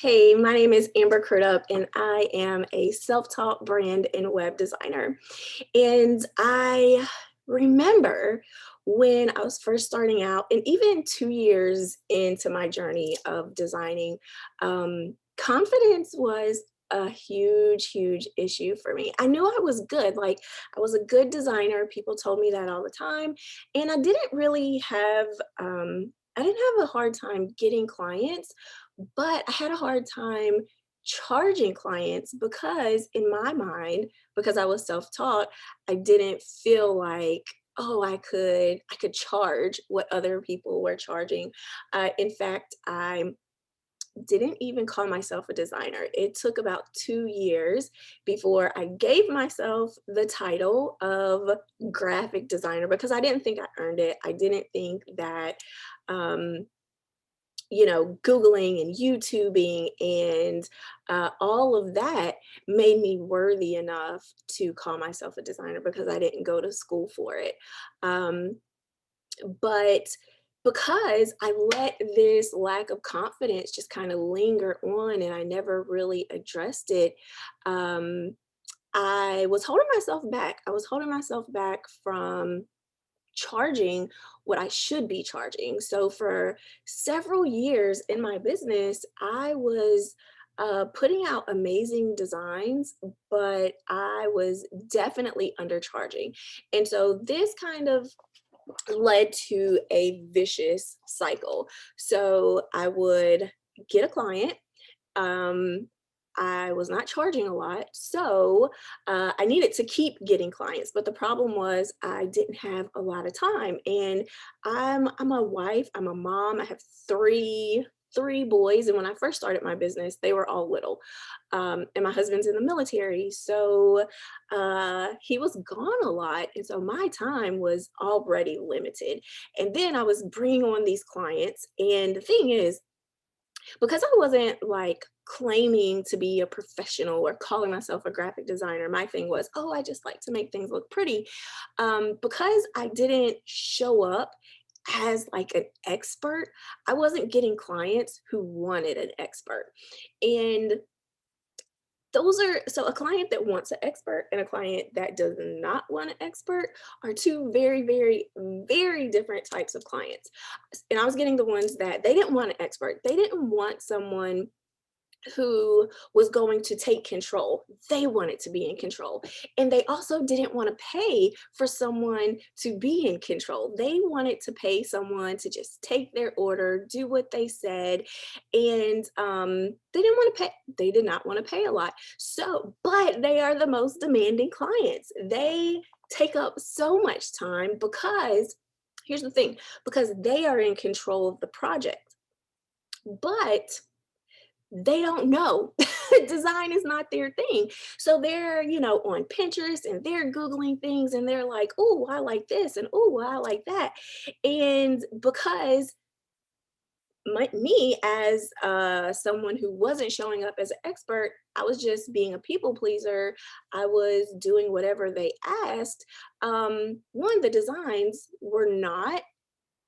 Hey, my name is Amber Crudup, and I am a self-taught brand and web designer. And I remember when I was first starting out, and even 2 years into my journey of designing, confidence was a huge, huge issue for me. I knew I was good. Like, I was a good designer. People told me that all the time. And I didn't have a hard time getting clients, but I had a hard time charging clients because in my mind, because I was self-taught, I didn't feel like, oh, I could charge what other people were charging. In fact, I didn't even call myself a designer. It took about 2 years before I gave myself the title of graphic designer because I didn't think I earned it. I didn't think that um, Googling and YouTubing and all of that made me worthy enough to call myself a designer because I didn't go to school for it. Um, but because I let this lack of confidence just kind of linger on and I never really addressed it, um, I was holding myself back. I was holding myself back from charging what I should be charging. So for several years in my business, I was putting out amazing designs, but I was definitely undercharging. And so this kind of led to a vicious cycle. So I would get a client. Um, I was not charging a lot, so I needed to keep getting clients. But the problem was I didn't have a lot of time, and I'm a wife, I'm a mom. I have three boys, and when I first started my business, they were all little. And my husband's in the military, so he was gone a lot, and so my time was already limited. And then I was bringing on these clients, and the thing is, because I wasn't like claiming to be a professional or calling myself a graphic designer, my thing was, oh, I just like to make things look pretty. Because I didn't show up as like an expert, I wasn't getting clients who wanted an expert. And those are so a client that wants an expert and a client that does not want an expert are two very, very, very different types of clients. And I was getting the ones that they didn't want an expert. They didn't want someone who was going to take control. They wanted to be in control. And they also didn't want to pay for someone to be in control. They wanted to pay someone to just take their order, do what they said. And they didn't want to pay, they did not want to pay a lot. So, but they are the most demanding clients. They take up so much time because here's the thing, because they are in control of the project. But they don't know. Design is not their thing. So they're, on Pinterest and they're Googling things and they're like, oh, I like this and oh, I like that. And because me as someone who wasn't showing up as an expert, I was just being a people pleaser. I was doing whatever they asked. One, the designs were not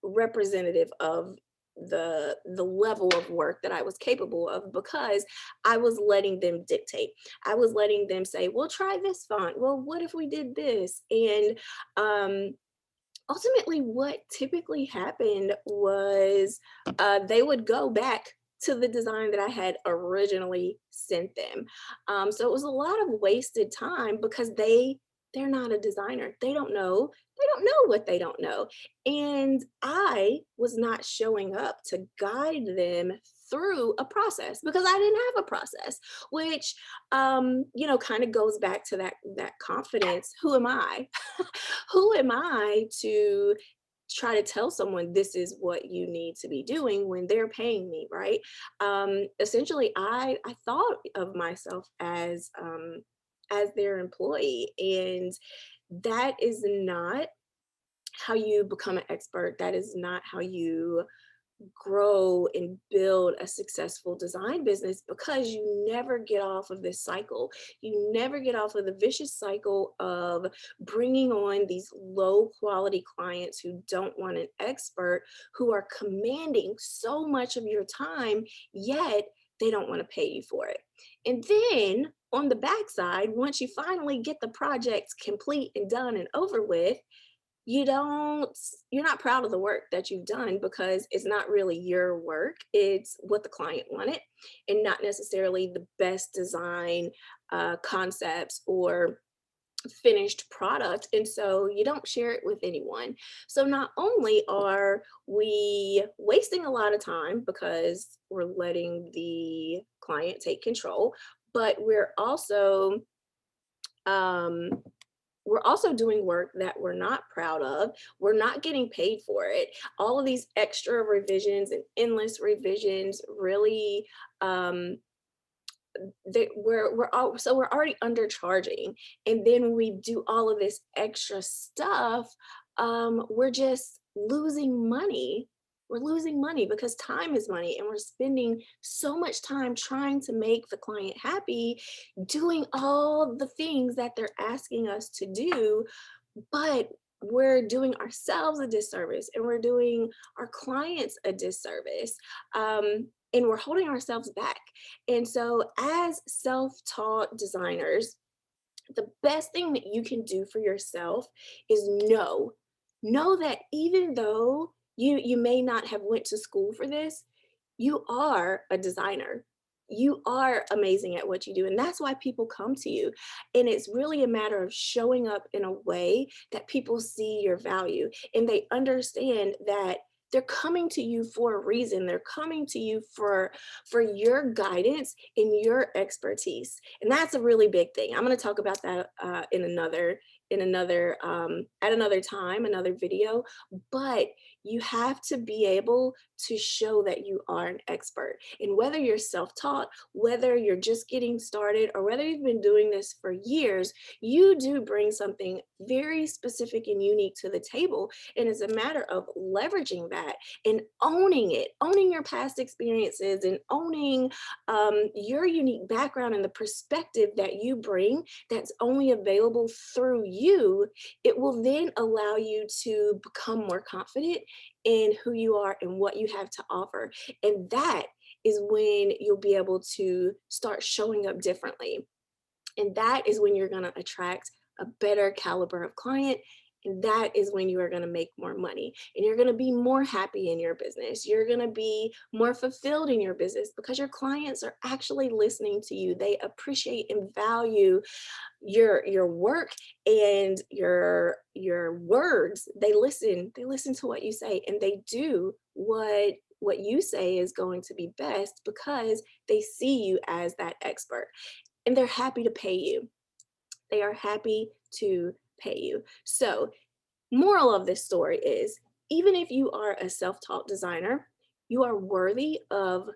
representative of the level of work that I was capable of because I was letting them dictate. I was letting them say, "Well, try this font. Well, what if we did this?" And ultimately, what typically happened was they would go back to the design that I had originally sent them. So it was a lot of wasted time because they're not a designer. They don't know what they don't know. And I was not showing up to guide them through a process because I didn't have a process, which kind of goes back to that confidence. Who am I? Who am I to try to tell someone this is what you need to be doing when they're paying me, right? Essentially, I thought of myself as their employee, and that is not how you become an expert. That is not how you grow and build a successful design business because you never get off of this cycle. You never get off of the vicious cycle of bringing on these low quality clients who don't want an expert, who are commanding so much of your time, yet they don't want to pay you for it. And then on the backside, once you finally get the project complete and done and over with, you're not proud of the work that you've done because it's not really your work. It's what the client wanted and not necessarily the best design concepts or finished product. And so you don't share it with anyone. So not only are we wasting a lot of time because we're letting the client take control, but um, we're also doing work that we're not proud of. We're not getting paid for it. All of these extra revisions and endless revisions really we're already undercharging. And then when we do all of this extra stuff, we're just losing money. We're losing money because time is money, and we're spending so much time trying to make the client happy, doing all the things that they're asking us to do, but we're doing ourselves a disservice and we're doing our clients a disservice. And we're holding ourselves back. And so, as self taught designers, the best thing that you can do for yourself is know that even though you may not have went to school for this, you are a designer. You are amazing at what you do, and that's why people come to you. And it's really a matter of showing up in a way that people see your value and they understand that they're coming to you for a reason. They're coming to you for your guidance and your expertise, and that's a really big thing. I'm going to talk about that at another time, another video. But you have to be able to show that you are an expert. And whether you're self-taught, whether you're just getting started, or whether you've been doing this for years, you do bring something very specific and unique to the table. And it's a matter of leveraging that and owning it, owning your past experiences and owning your unique background and the perspective that you bring that's only available through you. It will then allow you to become more confident in who you are and what you have to offer. And that is when you'll be able to start showing up differently. And that is when you're going to attract a better caliber of client. And that is when you are going to make more money and you're going to be more happy in your business. You're going to be more fulfilled in your business because your clients are actually listening to you. They appreciate and value your work and your words. They listen to what you say, and they do what you say is going to be best because they see you as that expert, and they're happy to pay you. They are happy to pay you. So, moral of this story is, even if you are a self-taught designer, you are worthy of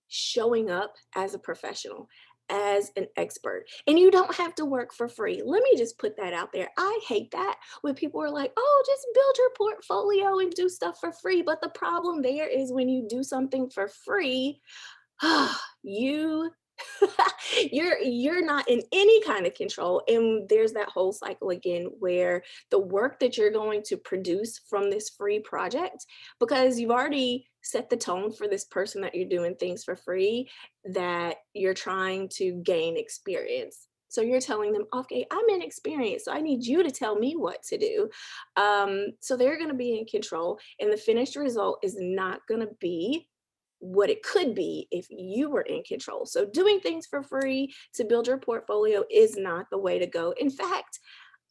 showing up as a professional, as an expert. And you don't have to work for free. Let me just put that out there. I hate that when people are like, oh, just build your portfolio and do stuff for free. But the problem there is when you do something for free, you you're not in any kind of control. And there's that whole cycle again where the work that you're going to produce from this free project, because you've already set the tone for this person that you're doing things for free, that you're trying to gain experience. So you're telling them, okay, I'm inexperienced, so I need you to tell me what to do. So they're going to be in control, and the finished result is not going to be what it could be if you were in control. So doing things for free to build your portfolio is not the way to go. In fact,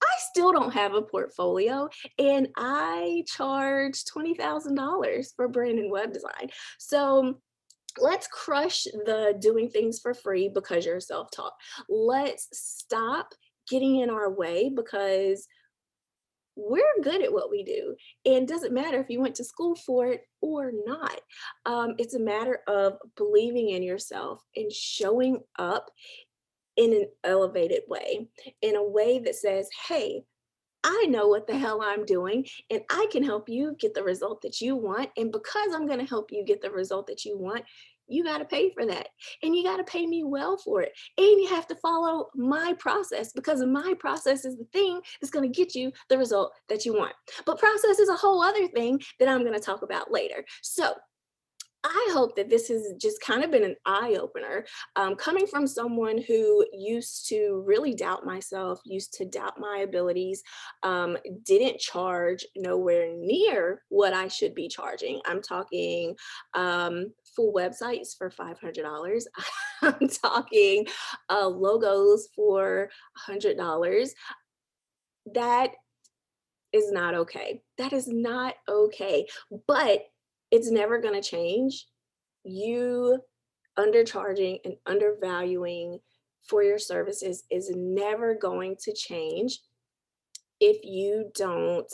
I still don't have a portfolio, and I charge $20,000 for brand and web design. So let's crush the doing things for free because you're self-taught. Let's stop getting in our way because we're good at what we do. And it doesn't matter if you went to school for it or not. It's a matter of believing in yourself and showing up in an elevated way, in a way that says, hey, I know what the hell I'm doing, and I can help you get the result that you want. And because I'm going to help you get the result that you want, you got to pay for that. And you got to pay me well for it. And you have to follow my process, because my process is the thing that's going to get you the result that you want. But process is a whole other thing that I'm going to talk about later. So I hope that this has just kind of been an eye opener. Coming from someone who used to really doubt myself, used to doubt my abilities, didn't charge nowhere near what I should be charging. I'm talking full websites for $500. I'm talking logos for $100. That is not okay. That is not okay. But it's never going to change you undercharging and undervaluing for your services is never going to change if you don't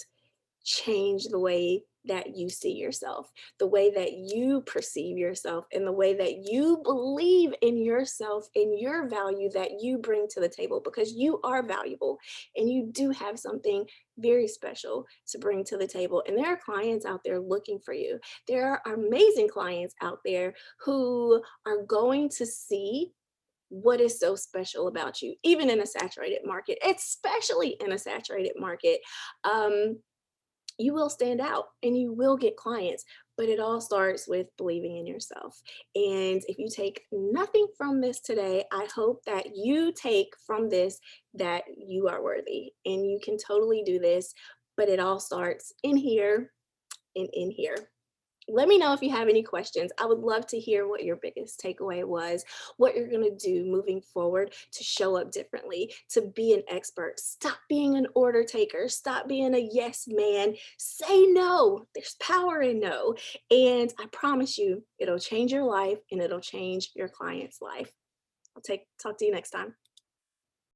change the way that you see yourself, the way that you perceive yourself, and the way that you believe in yourself and your value that you bring to the table because you are valuable and you do have something very special to bring to the table. And there are clients out there looking for you. There are amazing clients out there who are going to see what is so special about you, even in a saturated market, especially in a saturated market. Um, you will stand out and you will get clients, but it all starts with believing in yourself. And if you take nothing from this today, I hope that you take from this that you are worthy and you can totally do this, but it all starts in here and in here. Let me know if you have any questions. I would love to hear what your biggest takeaway was, what you're going to do moving forward to show up differently, to be an expert. Stop being an order taker. Stop being a yes man. Say no. There's power in no. And I promise you, it'll change your life and it'll change your client's life. Talk to you next time.